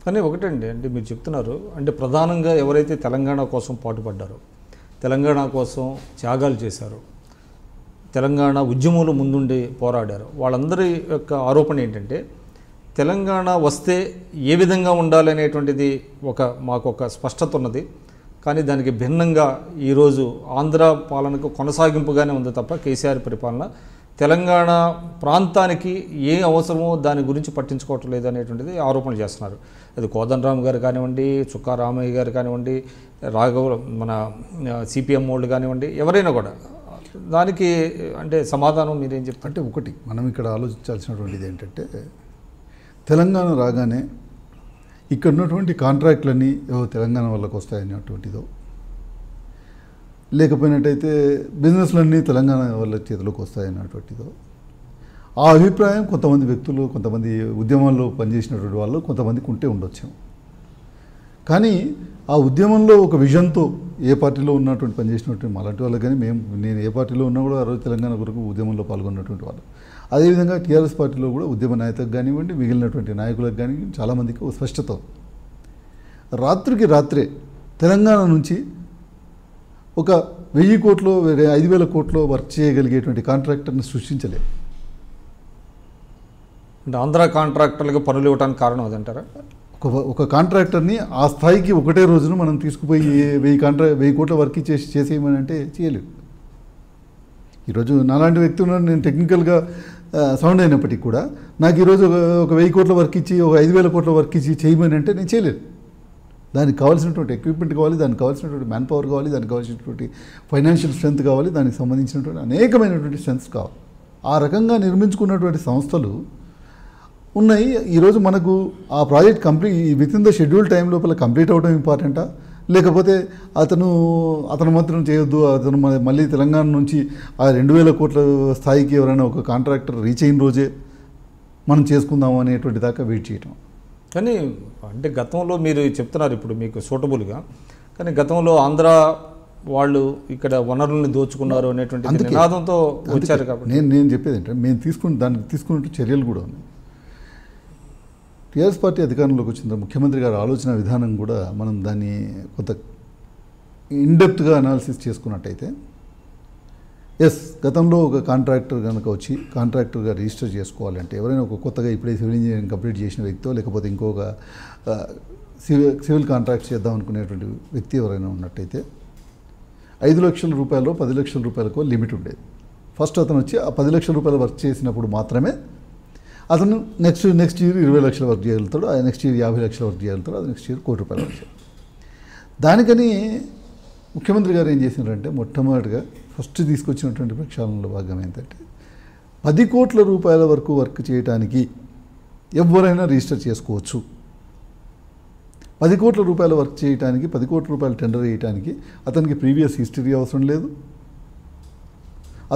కానీ ఒకటండి, అంటే మీరు చెప్తున్నారు, అంటే ప్రధానంగా ఎవరైతే తెలంగాణ కోసం పాటుపడ్డారో, తెలంగాణ కోసం త్యాగాలు చేశారో, తెలంగాణ ఉద్యమంలో ముందుండి పోరాడారు, వాళ్ళందరి యొక్క ఆరోపణ ఏంటంటే తెలంగాణ వస్తే ఏ విధంగా ఉండాలి అనేటువంటిది మాకు ఒక స్పష్టత ఉన్నది. కానీ దానికి భిన్నంగా ఈరోజు ఆంధ్ర పాలనకు కొనసాగింపుగానే ఉంది తప్ప కేసీఆర్ పరిపాలన తెలంగాణ ప్రాంతానికి ఏ అవసరమో దాని గురించి పట్టించుకోవటం లేదు అనేటువంటిది ఆరోపణలు చేస్తున్నారు. అది కోదండరామ్ గారు కానివ్వండి, చుక్కా రామయ్య గారు కానివ్వండి, మన సిపిఎం వాళ్ళు కానివ్వండి, ఎవరైనా కూడా దానికి అంటే సమాధానం మీరేం చెప్తారు? అంటే ఒకటి మనం ఇక్కడ ఆలోచించాల్సినటువంటిది ఏంటంటే, తెలంగాణ రాగానే ఇక్కడ ఉన్నటువంటి కాంట్రాక్ట్లన్నీ తెలంగాణ వాళ్ళకు వస్తాయనేటువంటిదో, లేకపోయినట్టయితే బిజినెస్లన్నీ తెలంగాణ వాళ్ళ చేతిలోకి వస్తాయన్నటువంటిదో, ఆ అభిప్రాయం కొంతమంది వ్యక్తులు, కొంతమంది ఉద్యమాల్లో పనిచేసినటువంటి వాళ్ళు కొంతమందికి ఉంటే ఉండొచ్చు. కానీ ఆ ఉద్యమంలో ఒక విజన్తో ఏ పార్టీలో ఉన్నటువంటి పనిచేసినటువంటి అలాంటి వాళ్ళకి కానీ నేను ఏ పార్టీలో ఉన్నా కూడా ఆ రోజు తెలంగాణ కొరకు ఉద్యమంలో పాల్గొన్నటువంటి వాళ్ళు. అదేవిధంగా టీఆర్ఎస్ పార్టీలో కూడా ఉద్యమ నాయకులకు కానివ్వండి, మిగిలినటువంటి నాయకులకు కానివ్వండి, చాలామందికి ఒక స్పష్టత. రాత్రికి రాత్రే తెలంగాణ నుంచి ఒక 1000 కోట్లు 5000 కోట్లు వర్క్ చేయగలిగేటువంటి కాంట్రాక్టర్ని సృష్టించలేదు. అంటే ఆంధ్ర కాంట్రాక్టర్లకు పనులు ఇవ్వడానికి కారణం అదంటారా? ఒక కాంట్రాక్టర్ని ఆ స్థాయికి ఒకటే రోజున మనం తీసుకుపోయి 1000 కోట్ల వర్క్ చేసేయమని అంటే చేయలేదు. ఈరోజు నాలాంటి వ్యక్తి ఉన్నాడు, నేను టెక్నికల్గా సౌండ్ అయినప్పటికీ కూడా నాకు ఈరోజు ఒక 1000 కోట్ల వర్క్ ఇచ్చి, ఒక 5000 కోట్ల వర్క్ ఇచ్చి చేయమని అంటే నేను చేయలేదు. దానికి కావాల్సినటువంటి ఎక్విప్మెంట్ కావాలి, దానికి కావాల్సినటువంటి మ్యాన్ పవర్ కావాలి, దానికి కావాల్సినటువంటి ఫైనాన్షియల్ స్ట్రెంత్ కావాలి, దానికి సంబంధించినటువంటి అనేకమైనటువంటి స్ట్రెంత్స్ కావాలి. ఆ రకంగా నిర్మించుకున్నటువంటి సంస్థలు ఉన్నాయి. ఈరోజు మనకు ఆ project with in the schedule time లోపల కంప్లీట్ అవ్వడం ఇంపార్టెంటా, లేకపోతే అతను మాత్రం చేయొద్దు, అతను మళ్ళీ తెలంగాణ నుంచి ఆ 2000 కోట్ల స్థాయికి ఎవరైనా ఒక కాంట్రాక్టర్ రీచ్ అయిన రోజే మనం చేసుకుందాము అనేటువంటి దాకా వెయిట్ చేయటం. కానీ అంటే గతంలో మీరు చెప్తున్నారు ఇప్పుడు మీకు సూటబుల్గా, కానీ గతంలో ఆంధ్ర వాళ్ళు ఇక్కడ వనరుల్ని దోచుకున్నారు అనేటువంటి నినాదంతో వచ్చారు. కాబట్టి నేను చెప్పేది ఏంటంటే, మేము దానికి తీసుకున్న చర్యలు కూడా ఉన్నాయి. టీఆర్ఎస్ పార్టీ అధికారంలోకి వచ్చిన ముఖ్యమంత్రి గారి ఆలోచన విధానం కూడా మనం దాన్ని కొంత ఇన్డెప్త్గా అనాలిసిస్ చేసుకున్నట్టయితే, గతంలో ఒక కాంట్రాక్టర్ కనుక వచ్చి కాంట్రాక్టర్గా రిజిస్టర్ చేసుకోవాలంటే, ఎవరైనా ఒక కొత్తగా ఇప్పుడే సివిల్ ఇంజనీరింగ్ కంప్లీట్ చేసిన వ్యక్తో, లేకపోతే ఇంకొక సివిల్ కాంట్రాక్ట్ చేద్దాం అనుకునేటువంటి వ్యక్తి ఎవరైనా ఉన్నట్టయితే 5 లక్షల రూపాయలు 10 లక్షల రూపాయలకు లిమిట్ ఉండేది. ఫస్ట్ అతను వచ్చి ఆ 10 లక్షల రూపాయలు వర్క్ చేసినప్పుడు మాత్రమే అతను నెక్స్ట్ ఇయర్ 20 లక్షల వర్క్ చేయగలుగుతాడు, నెక్స్ట్ ఇయర్ 50 లక్షల వర్క్ చేయగలుగుతాడు, అది నెక్స్ట్ ఇయర్ 1 కోటి రూపాయలు వర్క్ చేయాలి. దానికని ముఖ్యమంత్రి గారు ఏం చేసినారంటే, మొట్టమొదటిగా ఫస్ట్ తీసుకొచ్చినటువంటి ప్రక్షాళనలో భాగం ఏంటంటే, 10 కోట్ల రూపాయల వరకు వర్క్ చేయడానికి ఎవరైనా రిజిస్టర్ చేసుకోవచ్చు. 10 కోట్ల రూపాయల వర్క్ చేయడానికి, 10 కోట్ల రూపాయలు టెండర్ వేయడానికి అతనికి ప్రీవియస్ హిస్టరీ అవసరం లేదు,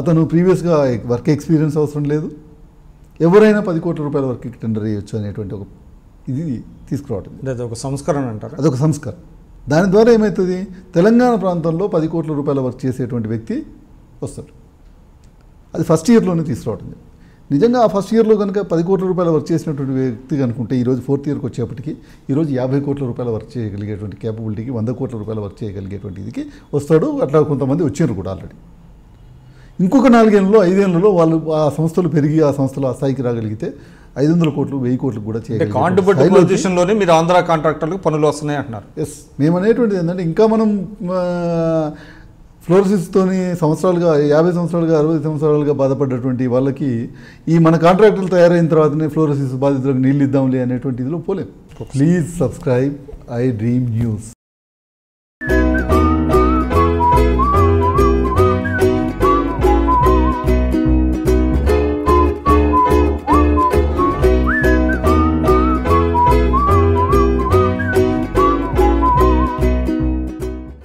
అతను ప్రీవియస్గా వర్క్ ఎక్స్పీరియన్స్ అవసరం లేదు. ఎవరైనా 10 కోట్ల రూపాయల వరకు టెండర్ వేయవచ్చు అనేటువంటి ఒక ఇది తీసుకురావటం. అదొక సంస్కరణ అంటారు. అదొక సంస్కరణ. దాని ద్వారా ఏమవుతుంది, తెలంగాణ ప్రాంతంలో 10 కోట్ల రూపాయల వర్క్ చేసేటువంటి వ్యక్తి వస్తాడు. అది ఫస్ట్ ఇయర్లోనే తీసుకురావటం. నిజంగా ఆ ఫస్ట్ ఇయర్లో కనుక 10 కోట్ల రూపాయల వర్క్ చేసినటువంటి వ్యక్తి కనుకుంటే, ఈరోజు 4th ఇయర్కి వచ్చేప్పటికి ఈరోజు 50 కోట్ల రూపాయల వర్క్ చేయగలిగేటువంటి క్యాపబిలిటీకి, 100 కోట్ల రూపాయల వర్క్ చేయగలిగేటువంటి ఇదికి వస్తాడు. అట్లా కొంతమంది వచ్చారు కూడా ఆల్రెడీ. ఇంకొక 4 ఏళ్ళలో 5 ఏళ్ళలో వాళ్ళు ఆ సంస్థలు పెరిగి ఆ సంస్థలు ఆ స్థాయికి రాగలిగితే 500 కోట్లు 1000 కోట్లు కూడా చేయగలిగే మీరు ఆంధ్ర కాంట్రాక్టర్లకు పనులు వస్తున్నాయి అంటున్నారు. మేము అనేటువంటిది ఏంటంటే, ఇంకా మనం ఫ్లోరోసిస్తోని సంవత్సరాలుగా 50 సంవత్సరాలుగా 60 సంవత్సరాలుగా బాధపడ్డటువంటి వాళ్ళకి ఈ మన కాంట్రాక్టర్లు తయారైన తర్వాతనే ఫ్లోరోసిస్ బాధితులకు నీళ్ళు ఇద్దాంలే అనేటువంటి ఇదిలో పోలేం. Please subscribe iDream news.